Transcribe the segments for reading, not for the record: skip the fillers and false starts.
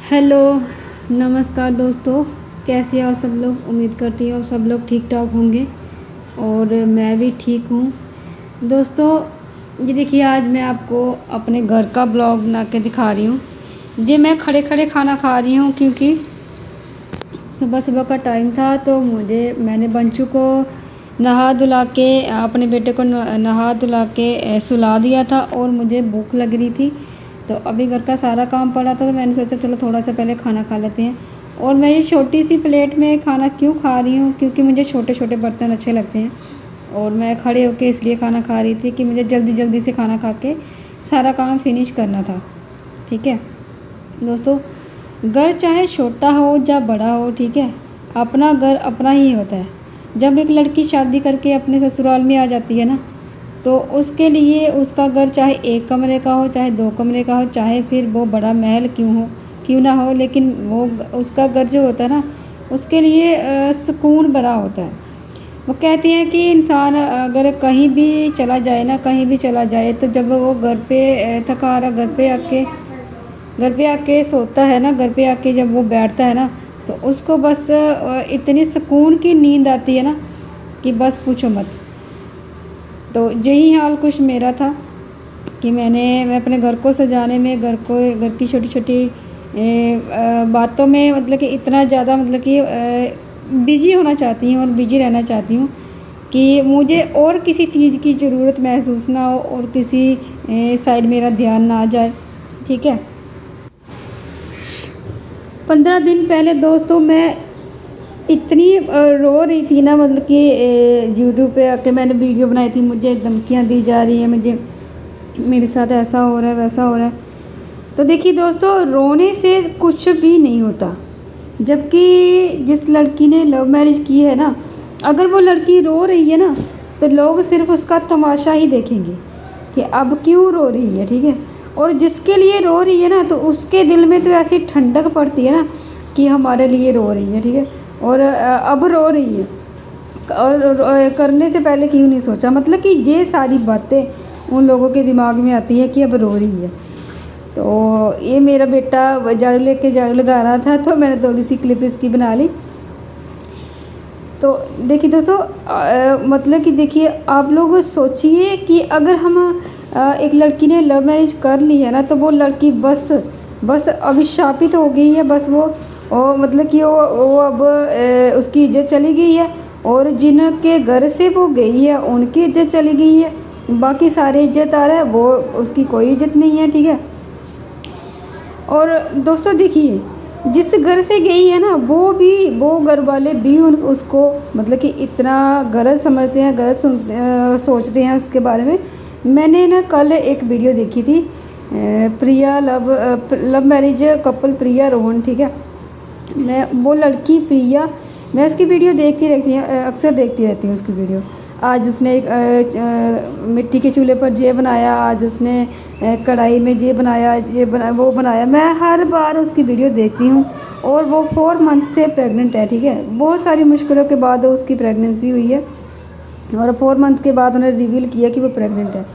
Hello, नमस्कार दोस्तों। कैसे हो सब लोग? उम्मीद करती हूँ सब लोग ठीक ठाक होंगे और मैं भी ठीक हूँ। दोस्तों ये देखिए, आज मैं आपको अपने घर का ब्लॉग बना के दिखा रही हूँ। जी मैं खड़े खड़े खाना खा रही हूँ क्योंकि सुबह सुबह का टाइम था, तो मैंने बंचू को नहा धुला के, अपने बेटे को नहा धुला के सुला दिया था और मुझे भूख लग रही थी। तो अभी घर का सारा काम पड़ा था, तो मैंने सोचा चलो थोड़ा सा पहले खाना खा लेते हैं। और मैं ये छोटी सी प्लेट में खाना क्यों खा रही हूँ, क्योंकि मुझे छोटे छोटे बर्तन अच्छे लगते हैं और मैं खड़े होके इसलिए खाना खा रही थी कि मुझे जल्दी जल्दी से खाना खा के सारा काम फिनिश करना था। ठीक है दोस्तों, घर चाहे छोटा हो या बड़ा हो, ठीक है, अपना घर अपना ही होता है। जब एक लड़की शादी करके अपने ससुराल में आ जाती है ना, तो उसके लिए उसका घर चाहे एक कमरे का हो, चाहे दो कमरे का हो, चाहे फिर वो बड़ा महल क्यों ना हो, लेकिन वो उसका घर जो होता है ना, उसके लिए सुकून भरा होता है। वो कहती हैं कि इंसान अगर कहीं भी चला जाए ना, कहीं भी चला जाए, तो जब वो घर पे थका हारा घर पे आके सोता है ना, घर पे आके जब वो बैठता है ना, तो उसको बस इतनी सुकून की नींद आती है ना कि बस पूछो मत। तो यही हाल कुछ मेरा था कि मैं अपने घर को सजाने में, घर की छोटी छोटी बातों में, मतलब कि इतना ज़्यादा, मतलब कि बिजी होना चाहती हूँ और बिजी रहना चाहती हूँ कि मुझे और किसी चीज़ की ज़रूरत महसूस ना हो और किसी साइड मेरा ध्यान ना आ जाए। ठीक है, 15 दिन पहले दोस्तों मैं इतनी रो रही थी ना, मतलब कि यूट्यूब पे आके मैंने वीडियो बनाई थी, मुझे धमकियाँ दी जा रही हैं, मुझे मेरे साथ ऐसा हो रहा है, वैसा हो रहा है। तो देखिए दोस्तों, रोने से कुछ भी नहीं होता। जबकि जिस लड़की ने लव मैरिज की है ना, अगर वो लड़की रो रही है ना, तो लोग सिर्फ उसका तमाशा ही देखेंगे कि अब क्यों रो रही है। ठीक है, और जिसके लिए रो रही है ना, तो उसके दिल में तो ऐसी ठंडक पड़ती है ना कि हमारे लिए रो रही है। ठीक है, और अब रो रही है और करने से पहले क्यों नहीं सोचा, मतलब कि ये सारी बातें उन लोगों के दिमाग में आती है कि अब रो रही है। तो ये मेरा बेटा झाड़ू लगा रहा था, तो मैंने थोड़ी सी क्लिप इसकी बना ली। तो देखिए दोस्तों, मतलब कि देखिए, आप लोग सोचिए कि अगर हम एक लड़की ने लव मैरिज कर ली है ना, तो वो लड़की बस अभिशापित हो गई है। बस वो मतलब कि वो अब उसकी इज्जत चली गई है, और जिनके घर से वो गई है उनकी इज्जत चली गई है, बाकी सारे इज्जत आ रहा है, वो उसकी कोई इज्जत नहीं है। ठीक है, और दोस्तों देखिए, जिस घर से गई है ना, वो घर वाले भी उसको मतलब कि इतना गलत समझते हैं, सोचते हैं उसके बारे में। मैंने ना कल एक वीडियो देखी थी, प्रिया लव मैरिज कपल प्रिया रोहन। ठीक है, वो लड़की प्रिया, मैं उसकी वीडियो देखती रहती हूँ, अक्सर देखती रहती हूँ उसकी वीडियो। आज उसने एक मिट्टी के चूल्हे पर ये बनाया, आज उसने कढ़ाई में वो बनाया। मैं हर बार उसकी वीडियो देखती हूँ, और वो 4 मंथ से प्रेग्नेंट है। ठीक है, बहुत सारी मुश्किलों के बाद उसकी प्रेगनेंसी हुई है, और 4 मंथ के बाद उन्होंने रिवील किया कि वो प्रेग्नेंट है।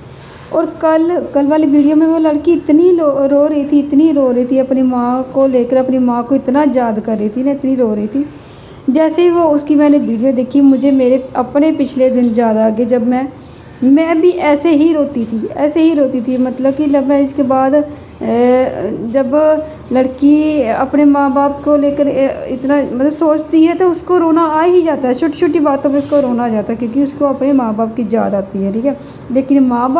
और कल वाली वीडियो में वो लड़की इतनी रो रही थी अपनी माँ को लेकर, अपनी माँ को इतना याद कर रही थी ना, इतनी रो रही थी। जैसे ही वो उसकी मैंने वीडियो देखी, मुझे मेरे अपने पिछले दिन याद आ गए, जब मैं भी ऐसे ही रोती थी। मतलब कि लव मैरिज के बाद जब लड़की अपने माँ बाप को लेकर इतना मतलब सोचती है, तो उसको रोना आ ही जाता है, छोटी छोटी बातों पे उसको रोना आ जाता है, क्योंकि उसको अपने माँ बाप की याद आती है। ठीक है, लेकिन माँ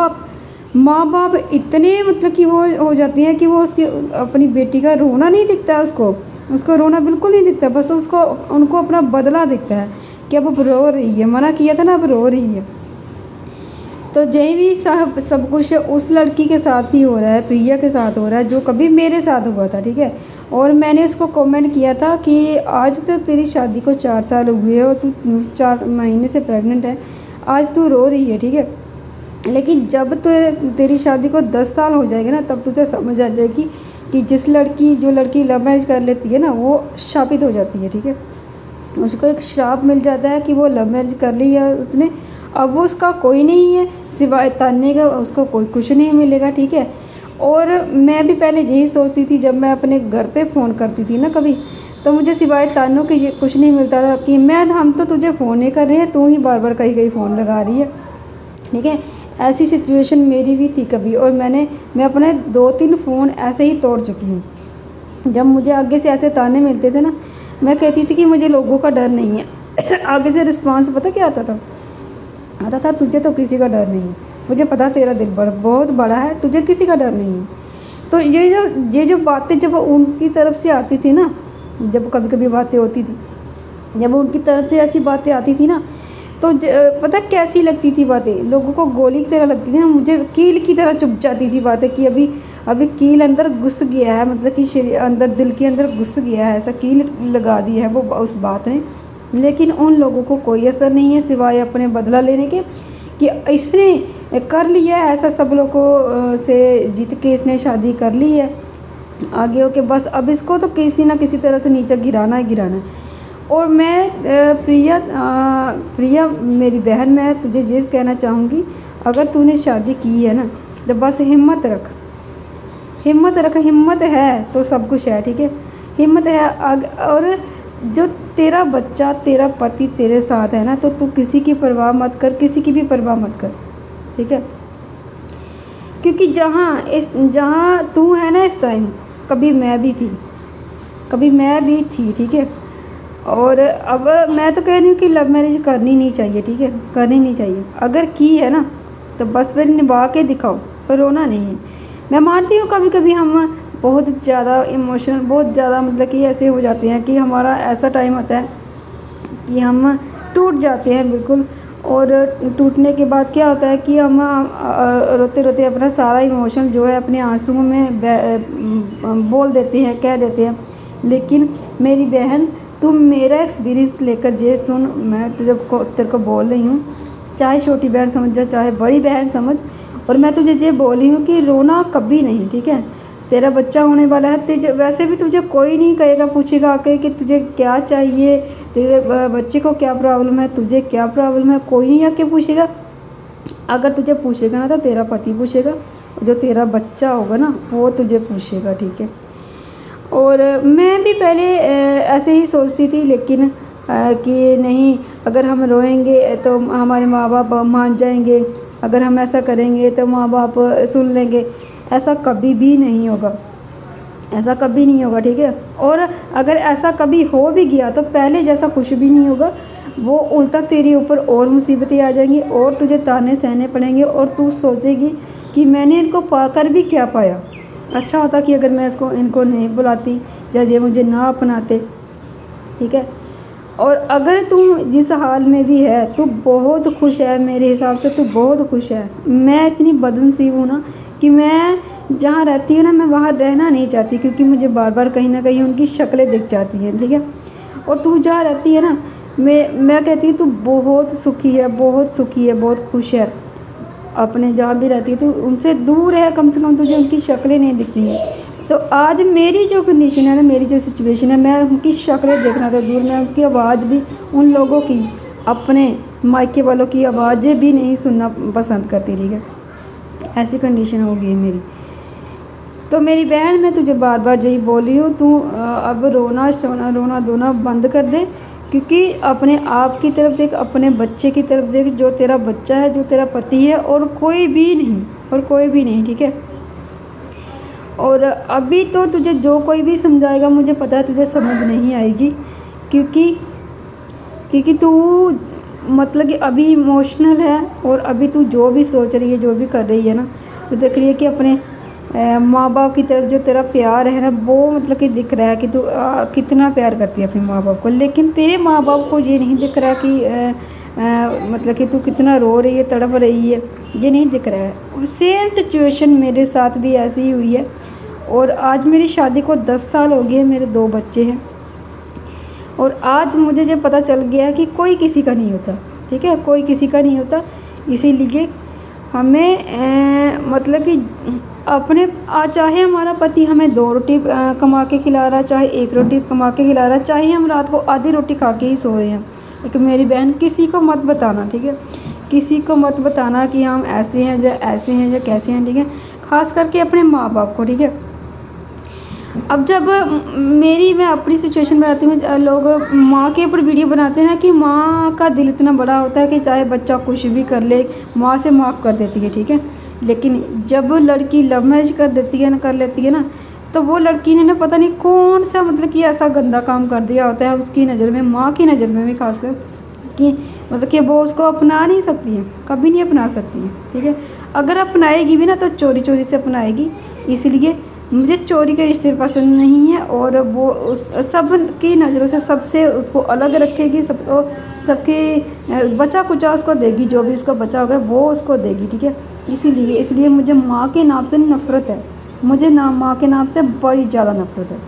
बाप इतने मतलब कि वो हो जाती हैं कि वो उसकी अपनी बेटी का रोना नहीं दिखता है, उसको रोना बिल्कुल नहीं दिखता, बस उनको अपना बदला दिखता है कि अब रो रही है, मना किया था ना, अब रो रही है। तो यही भी सब कुछ उस लड़की के साथ ही हो रहा है, प्रिया के साथ हो रहा है, जो कभी मेरे साथ हुआ था। ठीक है, और मैंने उसको कमेंट किया था कि आज तो तेरी शादी को 4 साल हुए और तू 4 महीने से प्रेग्नेंट है, आज तू रो रही है। ठीक है, लेकिन जब तो तेरी शादी को 10 साल हो जाएगा ना, तब तुझे समझ आ जाएगी कि जो लड़की लव मैरिज कर लेती है ना, वो शापित हो जाती है। ठीक है, उसको एक श्राप मिल जाता है कि वो लव मैरिज कर ली है उसने, अब वो उसका कोई नहीं है सिवाय ताने का, उसको कोई कुछ नहीं मिलेगा। ठीक है, और मैं भी पहले यही सोचती थी, जब मैं अपने घर पे फ़ोन करती थी ना कभी, तो मुझे सिवाय तानों के ये कुछ नहीं मिलता था कि हम तो तुझे फ़ोन नहीं कर रहे हैं, तू ही बार बार कहीं कहीं फ़ोन लगा रही है। ठीक है, ऐसी सिचुएशन मेरी भी थी कभी, और मैं अपने 2-3 फ़ोन ऐसे ही तोड़ चुकी हूँ। जब मुझे आगे से ऐसे ताने मिलते थे ना, मैं कहती थी कि मुझे लोगों का डर नहीं है। आगे से रिस्पांस पता क्या आता था, तुझे तो किसी का डर नहीं है, मुझे पता तेरा दिल बहुत बड़ा है, तुझे किसी का डर नहीं है। तो ये जो बातें जब उनकी तरफ से आती थी ना, जब कभी कभी बातें होती थी, जब उनकी तरफ से ऐसी बातें आती थी ना, तो पता कैसी लगती थी बातें, लोगों को गोली की तरह लगती थी ना, मुझे कील की तरह चुभ जाती थी बातें कि अभी कील अंदर घुस गया है, मतलब कि शरीर अंदर, दिल के अंदर घुस गया है, ऐसा कील लगा दी है वो उस बात ने। लेकिन उन लोगों को कोई असर नहीं है सिवाय अपने बदला लेने के, कि इसने कर लिया है ऐसा, सब लोगों से जीत के इसने शादी कर ली है, आगे होके बस अब इसको तो किसी ना किसी तरह से नीचे गिराना है। और मैं प्रिया मेरी बहन, मैं तुझे ये कहना चाहूँगी, अगर तूने शादी की है ना, तो बस हिम्मत रख, हिम्मत है तो सब कुछ है। ठीक है, हिम्मत है। और जो तेरा बच्चा, तेरा पति तेरे साथ है ना, तो तू किसी की परवाह मत कर, किसी की भी परवाह मत कर। ठीक है, क्योंकि जहाँ तू है ना इस टाइम, कभी मैं भी थी। ठीक है, और अब मैं तो कह रही हूँ कि लव मैरिज करनी नहीं चाहिए। ठीक है, करनी नहीं चाहिए। अगर की है ना, तो बस फिर निभा के दिखाओ, पर रोना नहीं है। मैं मानती हूँ कभी कभी हम बहुत ज़्यादा इमोशनल, बहुत ज़्यादा मतलब कि ऐसे हो जाते हैं कि हमारा ऐसा टाइम होता है कि हम टूट जाते हैं बिल्कुल। और टूटने के बाद क्या होता है कि हम रोते रोते अपना सारा इमोशन जो है अपने आंसुओं में बोल देते हैं, कह देते हैं। लेकिन मेरी बहन, तुम मेरा एक्सपीरियंस लेकर ये सुन, मैं तेरे को बोल रही हूँ, चाहे छोटी बहन समझ जा, चाहे बड़ी बहन समझ, और मैं तुझे ये बोल रही हूँ कि रोना कभी नहीं। ठीक है, तेरा बच्चा होने वाला है, तुझे वैसे भी तुझे कोई नहीं कहेगा, पूछेगा आके कि तुझे क्या चाहिए, तेरे बच्चे को क्या प्रॉब्लम है, तुझे क्या प्रॉब्लम है, कोई नहीं आके पूछेगा। अगर तुझे पूछेगा ना, तो तेरा पति पूछेगा, जो तेरा बच्चा होगा ना वो तुझे पूछेगा। ठीक है, और मैं भी पहले ऐसे ही सोचती थी, लेकिन कि नहीं, अगर हम रोएंगे तो हमारे माँ बाप मान जाएंगे, अगर हम ऐसा करेंगे तो माँ बाप सुन लेंगे। ऐसा कभी भी नहीं होगा, ऐसा कभी नहीं होगा। ठीक है, और अगर ऐसा कभी हो भी गया तो पहले जैसा कुछ भी नहीं होगा, वो उल्टा तेरे ऊपर और मुसीबतें आ जाएंगी, और तुझे ताने सहने पड़ेंगे, और तू सोचेगी कि मैंने इनको पाकर भी क्या पाया। अच्छा होता कि अगर मैं इनको नहीं बुलाती, या ये मुझे ना अपनाते। ठीक है, और अगर तू जिस हाल में भी है, तू बहुत खुश है, मेरे हिसाब से तू बहुत खुश है। मैं इतनी बदनसीब हूँ ना कि मैं जहाँ रहती हूँ ना, मैं वहाँ रहना नहीं चाहती, क्योंकि मुझे बार बार कहीं ना कहीं उनकी शक्लें दिख जाती हैं। ठीक है, और तू जहाँ रहती है ना, मैं कहती हूँ तू बहुत सुखी है, बहुत खुश है। अपने जहाँ भी रहती है तू उनसे दूर है, कम से कम तुझे उनकी शक्लें नहीं दिखती हैं। तो आज मेरी जो कंडीशन है ना, मेरी जो सिचुएशन है, मैं उनकी शक्लें देखना तो दूर, मैं उसकी आवाज़ भी, उन लोगों की, अपने मायके वालों की आवाज़ें भी नहीं सुनना पसंद करती। ठीक है, ऐसी कंडीशन हो गई है मेरी। तो मेरी बहन, मैं तुझे बार बार यही बोल रही हूँ, तू अब रोना धोना बंद कर दे, क्योंकि अपने आप की तरफ देख, अपने बच्चे की तरफ देख, जो तेरा बच्चा है, जो तेरा पति है, और कोई भी नहीं। ठीक है, और अभी तो तुझे जो कोई भी समझाएगा, मुझे पता है तुझे समझ नहीं आएगी, क्योंकि तू मतलब कि अभी इमोशनल है, और अभी तू जो भी सोच रही है, जो भी कर रही है ना, तो देख रही है कि अपने माँ बाप की तरफ जो तेरा प्यार है ना, वो मतलब कि दिख रहा है कि तू कितना प्यार करती है अपने माँ बाप को। लेकिन तेरे माँ बाप को ये नहीं दिख रहा कि मतलब कि तू कितना रो रही है, तड़प रही है, ये नहीं दिख रहा है। सेम सिचुएशन मेरे साथ भी ऐसी ही हुई है, और आज मेरी शादी को 10 साल हो गए, मेरे 2 बच्चे हैं, और आज मुझे ये पता चल गया है कि कोई किसी का नहीं होता। ठीक है, कोई किसी का नहीं होता। इसीलिए हमें मतलब कि अपने चाहे हमारा पति हमें 2 रोटी कमा के खिला रहा है, चाहे 1 रोटी कमा के खिला रहा है, चाहे हम रात को आधी रोटी खा के ही सो रहे हैं, लेकिन मेरी बहन, किसी को मत बताना। ठीक है, किसी को मत बताना कि हम ऐसे हैं या कैसे हैं। ठीक है, ख़ास करके अपने माँ बाप को, ठीक है। अब जब मैं अपनी सिचुएशन बताती हूँ, लोग माँ के ऊपर वीडियो बनाते हैं कि माँ का दिल इतना बड़ा होता है कि चाहे बच्चा कुछ भी कर ले माँ से माफ़ कर देती है, ठीक है। लेकिन जब लड़की लव मैरिज कर देती है ना, कर लेती है ना, तो वो लड़की ने ना पता नहीं कौन सा मतलब कि ऐसा गंदा काम कर दिया होता है उसकी नज़र में, माँ की नज़र में भी खासकर, कि मतलब कि वो उसको अपना नहीं सकती है, कभी नहीं अपना सकती है, ठीक है। अगर अपनाएगी भी ना तो चोरी चोरी से अपनाएगी। इसलिए मुझे चोरी के रिश्ते पसंद नहीं है, और वो सब की नज़रों से सबसे उसको अलग रखेगी, सबको सबके बचा कुचा उसको देगी, जो भी उसका बचा होगा वो उसको देगी, ठीक है। इसलिए मुझे माँ के नाम से नफ़रत है, मुझे ना माँ के नाम से बड़ी ज़्यादा नफ़रत है।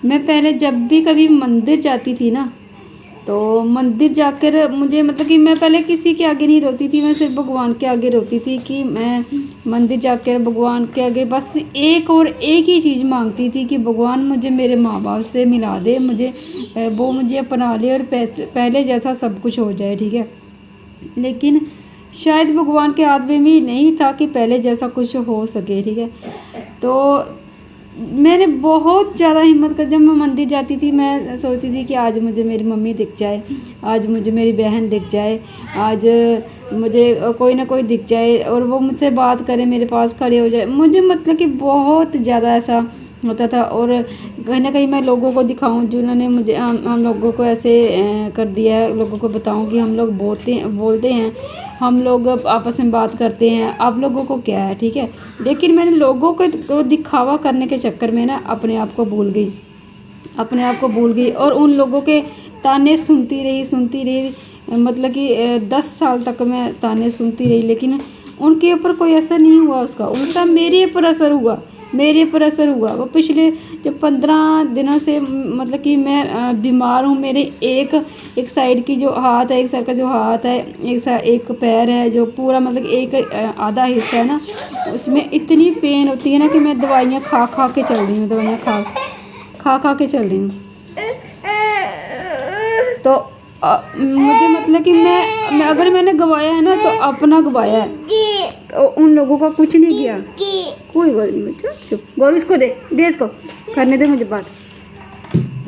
मैं पहले जब भी कभी मंदिर जाती थी ना, तो मंदिर जाकर मुझे मतलब कि मैं पहले किसी के आगे नहीं रोती थी, मैं सिर्फ भगवान के आगे रोती थी कि मैं मंदिर जाकर भगवान के आगे बस एक और एक ही चीज़ मांगती थी कि भगवान मुझे मेरे माँ बाप से मिला दे, वो मुझे अपना ले और पहले जैसा सब कुछ हो जाए, ठीक है। लेकिन शायद भगवान के हाथ में भी नहीं था कि पहले जैसा कुछ हो सके, ठीक है। तो मैंने बहुत ज़्यादा हिम्मत कर, जब मैं मंदिर जाती थी मैं सोचती थी कि आज मुझे मेरी मम्मी दिख जाए, आज मुझे मेरी बहन दिख जाए, आज मुझे कोई ना कोई दिख जाए और वो मुझसे बात करे, मेरे पास खड़े हो जाए। मुझे मतलब कि बहुत ज़्यादा ऐसा होता था, और कहीं ना कहीं मैं लोगों को दिखाऊं जिन्होंने मुझे हम लोगों को ऐसे कर दिया है, लोगों को बताऊं कि हम लोग बोलते हैं, हम लोग आपस में बात करते हैं, आप लोगों को क्या है, ठीक है। लेकिन मैंने लोगों को दिखावा करने के चक्कर में ना अपने आप को भूल गई और उन लोगों के ताने सुनती रही, मतलब कि 10 साल तक मैं ताने सुनती रही, लेकिन उनके ऊपर कोई असर नहीं हुआ, उसका उल्टा मेरे ऊपर असर हुआ। वो पिछले जो 15 दिनों से मतलब कि मैं बीमार हूँ, मेरे एक साइड की जो हाथ है, एक साइड का जो हाथ है, एक पैर है, जो पूरा मतलब एक आधा हिस्सा है ना, उसमें इतनी पेन होती है ना कि मैं दवाइयाँ खा के चल रही हूँ, खा के चल रही हूँ। तो मुझे मतलब कि मैं अगर मैंने गवाया है ना तो अपना गवाया है, उन लोगों का कुछ नहीं किया। कोई बात नहीं बच्चा, चुप। गौरव इसको दे इसको, करने दे मुझे बात।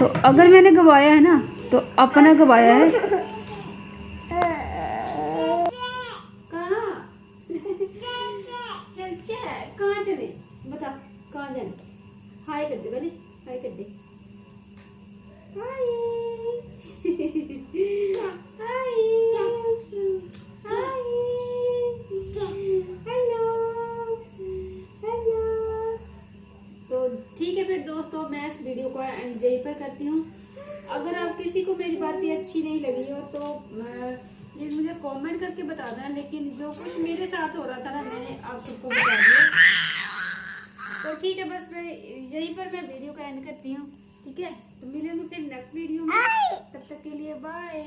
तो अगर मैंने गवाया है ना तो अपना गवाया है। कहाँ चले बता, कहाँ जाने? हाय कर दे पहले, हाय कर दे, हाय ठीक है फिर दोस्तों, मैं इस वीडियो को यहीं पर करती हूँ। अगर आप किसी को मेरी बातें अच्छी नहीं लगी हो तो प्लीज़ मुझे कमेंट करके बता देना। लेकिन जो कुछ मेरे साथ हो रहा था ना, मैंने आप सबको बता दिया। तो ठीक है, बस मैं यहीं पर मैं वीडियो का एंड करती हूँ, ठीक है। तो मिलेंगे फिर नेक्स्ट वीडियो में, तब तक के लिए बाय।